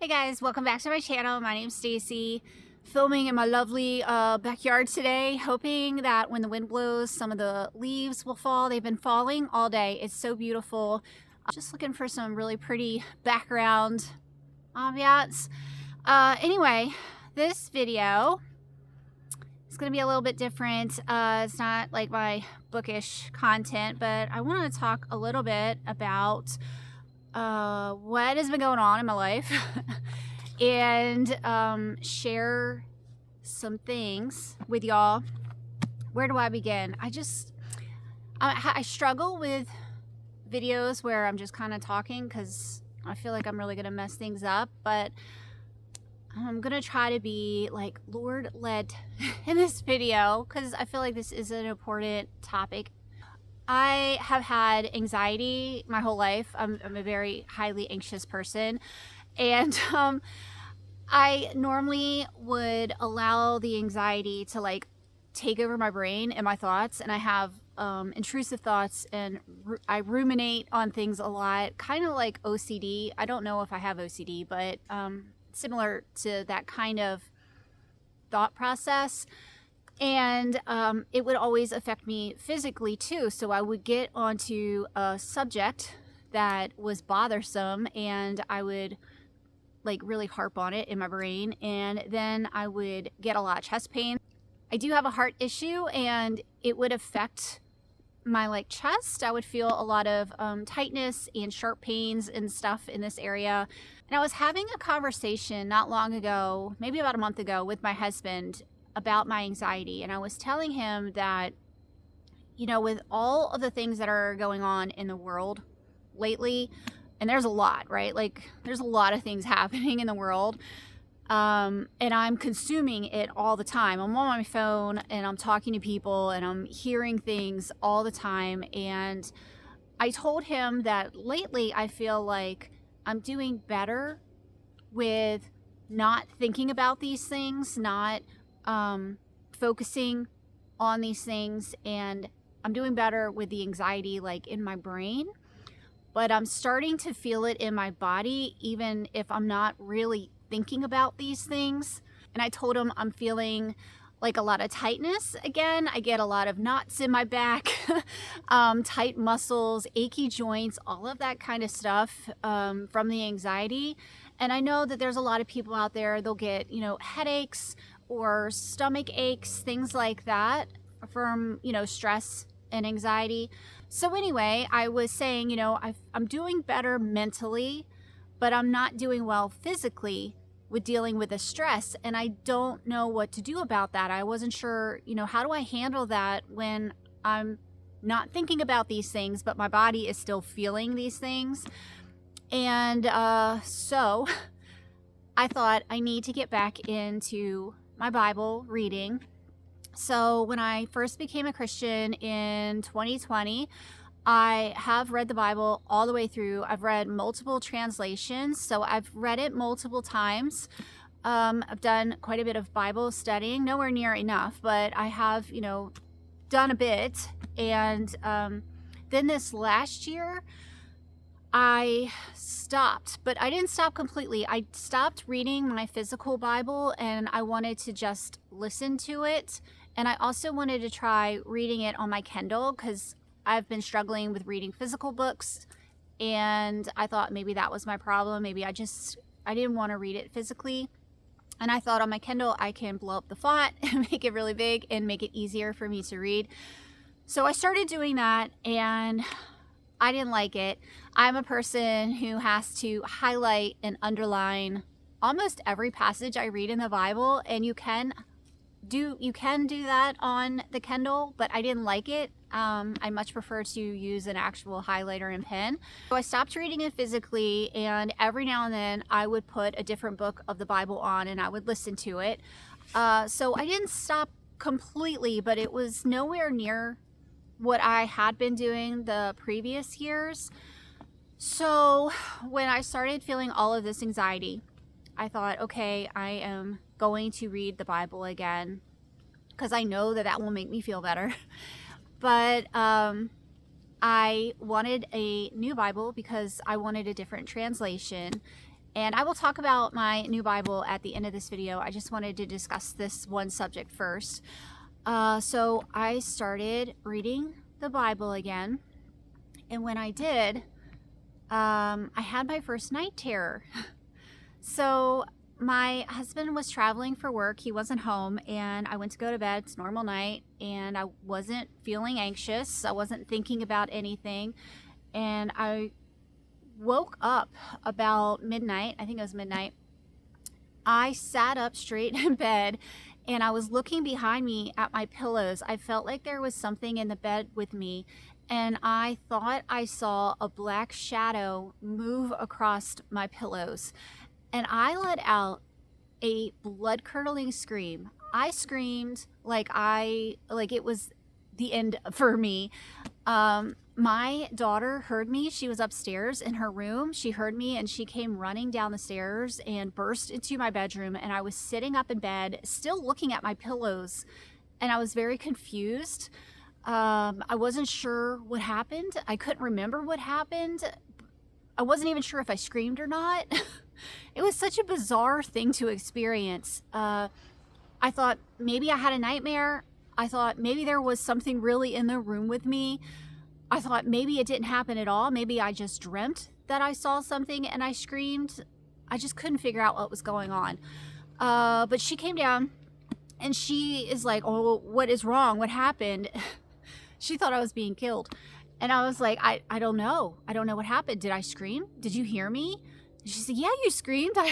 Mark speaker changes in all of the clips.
Speaker 1: Hey guys, welcome back to my channel. My name's Stacy, filming in my lovely backyard today, hoping that when the wind blows some of the leaves will fall. They've been falling all day. It's so beautiful. Just looking for some really pretty background ambiance. Anyway, this video is going to be a little bit different. It's not like my bookish content, but I want to talk a little bit about what has been going on in my life and share some things with y'all. Where do I begin? I struggle with videos where I'm just kind of talking because I feel like I'm really gonna mess things up, but I'm gonna try to be like Lord led in this video because I feel like this is an important topic. I have had anxiety my whole life. I'm a very highly anxious person, and I normally would allow the anxiety to like take over my brain and my thoughts, and I have intrusive thoughts, and I ruminate on things a lot, kind of like OCD. I don't know if I have OCD, but similar to that kind of thought process. And it would always affect me physically too. So I would get onto a subject that was bothersome and I would like really harp on it in my brain, and then I would get a lot of chest pain. I do have a heart issue and it would affect my like chest. I would feel a lot of tightness and sharp pains and stuff in this area. And I was having a conversation not long ago, maybe about a month ago, with my husband about my anxiety, and I was telling him that, you know, with all of the things that are going on in the world lately, and there's a lot, right? Like there's a lot of things happening in the world, and I'm consuming it all the time. I'm on my phone and I'm talking to people and I'm hearing things all the time, and I told him that lately I feel like I'm doing better with not thinking about these things, not focusing on these things, and I'm doing better with the anxiety like in my brain, but I'm starting to feel it in my body even if I'm not really thinking about these things. And I told him I'm feeling like a lot of tightness again. I get a lot of knots in my back, tight muscles, achy joints, all of that kind of stuff from the anxiety. And I know that there's a lot of people out there, they'll get, you know, headaches or stomach aches, things like that from, you know, stress and anxiety. So anyway, I was saying, you know, I'm doing better mentally, but I'm not doing well physically with dealing with the stress, and I don't know what to do about that. I wasn't sure, you know, how do I handle that when I'm not thinking about these things, but my body is still feeling these things. And so I thought I need to get back into my Bible reading. So when I first became a Christian in 2020, I have read the Bible all the way through. I've read multiple translations, so I've read it multiple times. I've done quite a bit of Bible studying, nowhere near enough, but I have, you know, done a bit. And then this last year, I stopped, but I didn't stop completely. I stopped reading my physical Bible and I wanted to just listen to it. And I also wanted to try reading it on my Kindle because I've been struggling with reading physical books, and I thought maybe that was my problem. Maybe I didn't want to read it physically. And I thought on my Kindle I can blow up the font and make it really big and make it easier for me to read. So I started doing that and I didn't like it. I'm a person who has to highlight and underline almost every passage I read in the Bible, and you can do that on the Kindle, but I didn't like it. I much prefer to use an actual highlighter and pen. So I stopped reading it physically, and every now and then I would put a different book of the Bible on and I would listen to it. So I didn't stop completely, but it was nowhere near what I had been doing the previous years. So when I started feeling all of this anxiety, I thought, okay, I am going to read the Bible again because I know that that will make me feel better. But I wanted a new Bible because I wanted a different translation. And I will talk about my new Bible at the end of this video. I just wanted to discuss this one subject first. So I started reading the Bible again. And when I did, I had my first night terror. So my husband was traveling for work. He wasn't home, and I went to go to bed. It's normal night, and I wasn't feeling anxious. I wasn't thinking about anything. And I woke up about midnight. I think it was midnight. I sat up straight in bed, and I was looking behind me at my pillows. I felt like there was something in the bed with me, and I thought I saw a black shadow move across my pillows. And I let out a blood-curdling scream. I screamed like it was the end for me. My daughter heard me. She was upstairs in her room. She heard me, and she came running down the stairs and burst into my bedroom. And I was sitting up in bed, still looking at my pillows, and I was very confused. I wasn't sure what happened. I couldn't remember what happened. I wasn't even sure if I screamed or not. It was such a bizarre thing to experience. I thought maybe I had a nightmare. I thought maybe there was something really in the room with me. I thought maybe it didn't happen at all. Maybe I just dreamt that I saw something and I screamed. I just couldn't figure out what was going on. But she came down and she is like, "Oh, what is wrong? What happened?" She thought I was being killed. And I was like, I don't know. I don't know what happened. Did I scream? Did you hear me? And she said, "Yeah, you screamed. I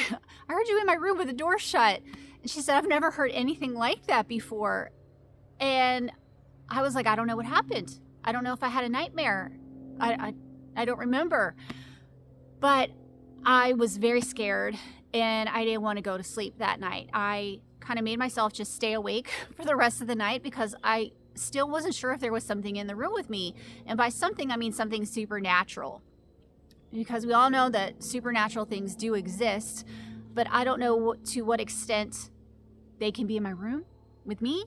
Speaker 1: heard you in my room with the door shut." And she said, "I've never heard anything like that before." And I was like, I don't know what happened. I don't know if I had a nightmare. I don't remember. But I was very scared, and I didn't want to go to sleep that night. I kind of made myself just stay awake for the rest of the night because I still wasn't sure if there was something in the room with me. And by something, I mean something supernatural. Because we all know that supernatural things do exist, but I don't know to what extent they can be in my room with me.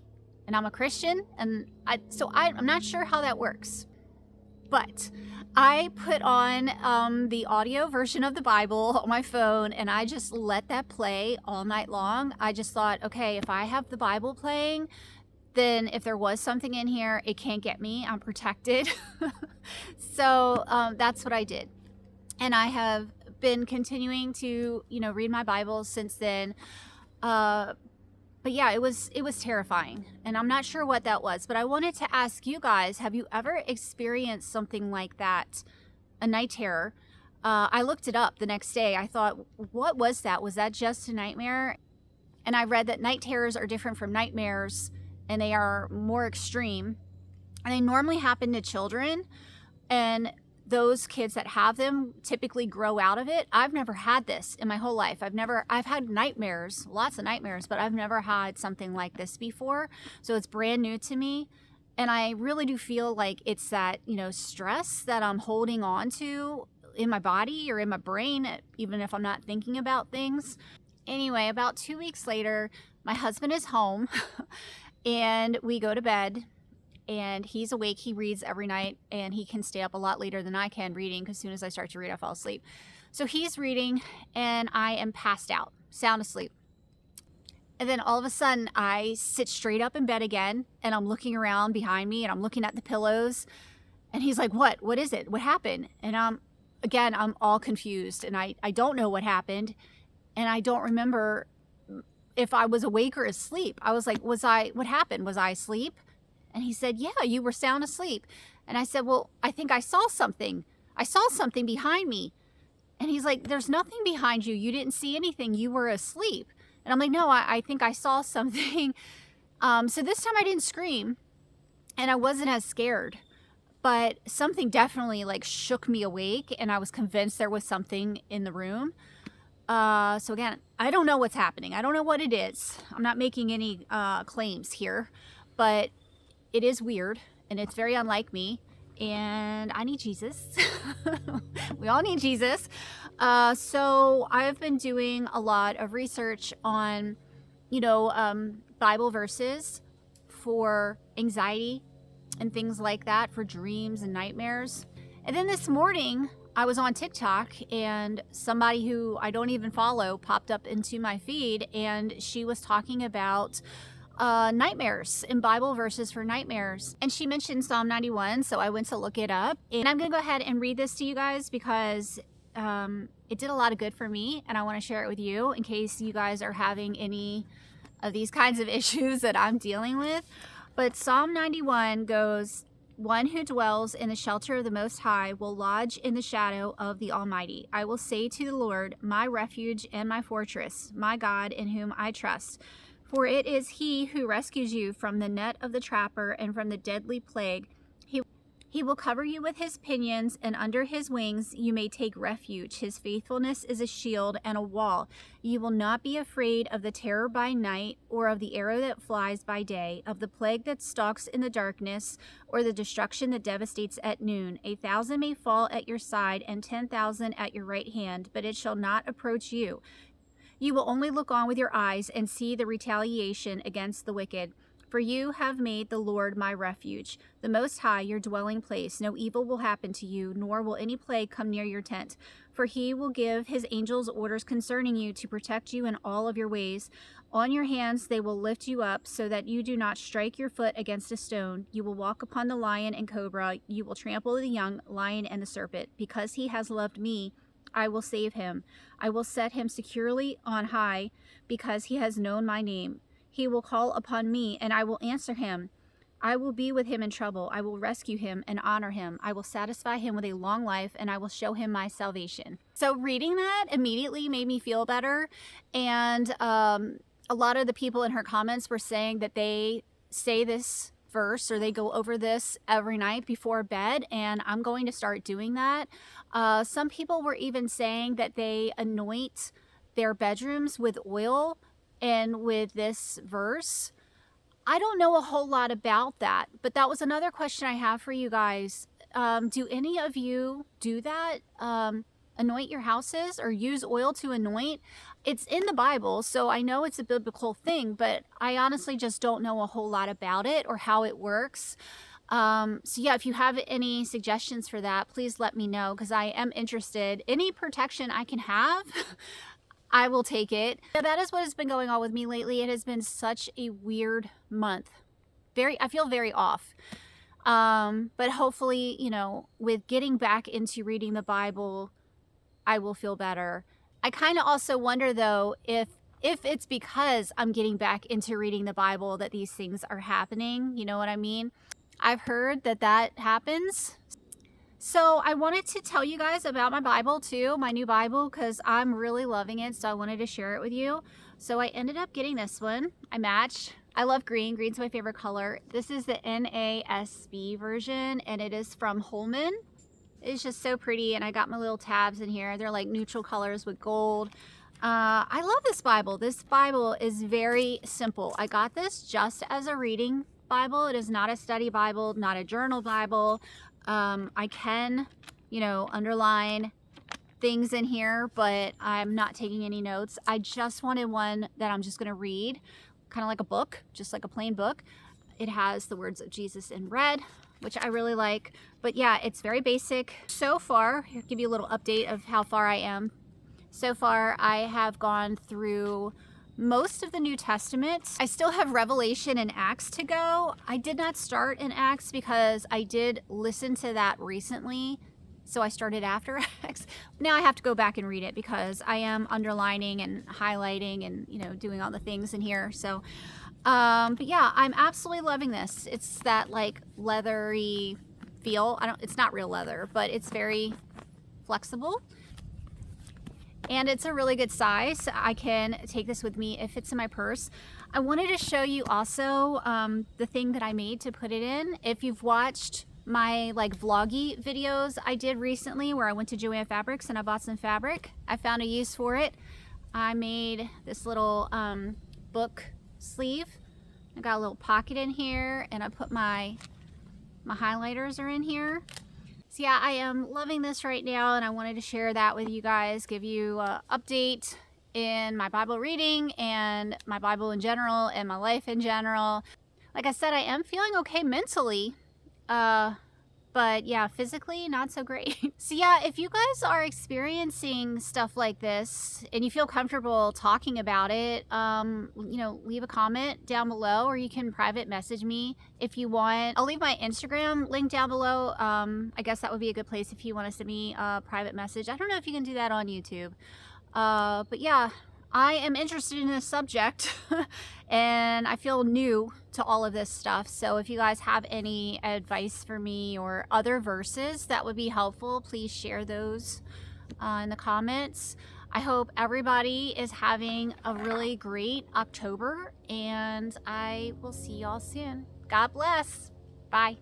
Speaker 1: And I'm a Christian, and I'm not sure how that works. But I put on the audio version of the Bible on my phone, and I just let that play all night long. I just thought, okay, if I have the Bible playing, then if there was something in here, it can't get me. I'm protected. So that's what I did. And I have been continuing to, read my Bible since then. But yeah, it was terrifying, and I'm not sure what that was, but I wanted to ask you guys, have you ever experienced something like that, a night terror? I looked it up the next day. I thought, what was that? Was that just a nightmare? And I read that night terrors are different from nightmares, and they are more extreme, and they normally happen to children, and those kids that have them typically grow out of it. I've never had this in my whole life. I've had nightmares, lots of nightmares, but I've never had something like this before. So it's brand new to me. And I really do feel like it's that, stress that I'm holding on to in my body or in my brain, even if I'm not thinking about things. Anyway, about 2 weeks later, my husband is home and we go to bed. And he's awake. He reads every night, and he can stay up a lot later than I can reading, because as soon as I start to read, I fall asleep. So he's reading, and I am passed out, sound asleep. And then all of a sudden, I sit straight up in bed again, and I'm looking around behind me, and I'm looking at the pillows. And he's like, "What? What is it? What happened?" And I'm all confused, and I don't know what happened, and I don't remember if I was awake or asleep. I was like, what happened? Was I asleep? And he said, "Yeah, you were sound asleep." And I said, "Well, I think I saw something. I saw something behind me." And he's like, "There's nothing behind you. You didn't see anything. You were asleep." And I'm like, "No, I think I saw something." So this time I didn't scream, and I wasn't as scared. But something definitely shook me awake, and I was convinced there was something in the room. So again, I don't know what's happening. I don't know what it is. I'm not making any claims here, but it is weird, and it's very unlike me, and I need Jesus. We all need Jesus. So I've been doing a lot of research on, Bible verses for anxiety and things like that, for dreams and nightmares. And then this morning, I was on TikTok and somebody who I don't even follow popped up into my feed, and she was talking about nightmares and Bible verses for nightmares. And she mentioned Psalm 91, so I went to look it up. And I'm going to go ahead and read this to you guys because it did a lot of good for me, and I want to share it with you in case you guys are having any of these kinds of issues that I'm dealing with. But Psalm 91 goes, "One who dwells in the shelter of the Most High will lodge in the shadow of the Almighty. I will say to the Lord, my refuge and my fortress, my God in whom I trust. For it is he who rescues you from the net of the trapper and from the deadly plague. He will cover you with his pinions, and under his wings you may take refuge. His faithfulness is a shield and a wall. You will not be afraid of the terror by night, or of the arrow that flies by day, of the plague that stalks in the darkness, or the destruction that devastates at noon. 1,000 may fall at your side, and 10,000 at your right hand, but it shall not approach you. You will only look on with your eyes and see the retaliation against the wicked. For you have made the Lord my refuge, the Most High your dwelling place. No evil will happen to you, nor will any plague come near your tent. For he will give his angels orders concerning you to protect you in all of your ways. On your hands they will lift you up, so that you do not strike your foot against a stone. You will walk upon the lion and cobra. You will trample the young lion and the serpent. Because he has loved me, I will save him. I will set him securely on high, because he has known my name. He will call upon me, and I will answer him. I will be with him in trouble. I will rescue him and honor him. I will satisfy him with a long life, and I will show him my salvation." So reading that immediately made me feel better. And a lot of the people in her comments were saying that they say this verse, or they go over this every night before bed, and I'm going to start doing that. Some people were even saying that they anoint their bedrooms with oil and with this verse. I don't know a whole lot about that, but that was another question I have for you guys. Do any of you do that? Anoint your houses or use oil to anoint? It's in the Bible, so I know it's a biblical thing, but I honestly just don't know a whole lot about it or how it works. So yeah, if you have any suggestions for that, please let me know, because I am interested. Any protection I can have, I will take it. Yeah, that is what has been going on with me lately. It has been such a weird month. I feel very off. But hopefully, with getting back into reading the Bible, I will feel better. I kind of also wonder though, if it's because I'm getting back into reading the Bible that these things are happening. You know what I mean? I've heard that happens. So I wanted to tell you guys about my Bible too, my new Bible, because I'm really loving it. So I wanted to share it with you. So I ended up getting this one. I match. I love green. Green's my favorite color. This is the NASB version, and it is from Holman. It's just so pretty, and I got my little tabs in here. They're like neutral colors with gold. I love this Bible. This Bible is very simple. I got this just as a reading Bible. It is not a study Bible, not a journal Bible. I can, underline things in here, but I'm not taking any notes. I just wanted one that I'm just going to read, kind of like a book, just like a plain book. It has the words of Jesus in red, which I really like. But yeah, it's very basic. So far, I'll give you a little update of how far I am. So far, I have gone through most of the New Testament. I still have Revelation and Acts to go. I did not start in Acts because I did listen to that recently, so I started after Acts. Now I have to go back and read it because I am underlining and highlighting and doing all the things in here. So but yeah, I'm absolutely loving this. It's that like leathery feel. It's not real leather, but it's very flexible. And it's a really good size. I can take this with me. It fits in my purse. I wanted to show you also the thing that I made to put it in. If you've watched my vloggy videos I did recently where I went to Joann Fabrics and I bought some fabric, I found a use for it. I made this little book sleeve. I got a little pocket in here, and I put my highlighters are in here. So yeah, I am loving this right now, and I wanted to share that with you guys, give you an update in my Bible reading and my Bible in general and my life in general. Like I said, I am feeling okay mentally, but but yeah, physically not so great. So yeah, if you guys are experiencing stuff like this and you feel comfortable talking about it, you know, leave a comment down below, or you can private message me if you want. I'll leave my Instagram link down below. I guess that would be a good place if you want to send me a private message. I don't know if you can do that on YouTube. But yeah, I am interested in this subject and I feel new to all of this stuff. So if you guys have any advice for me or other verses that would be helpful, please share those in the comments. I hope everybody is having a really great October, and I will see y'all soon. God bless. Bye.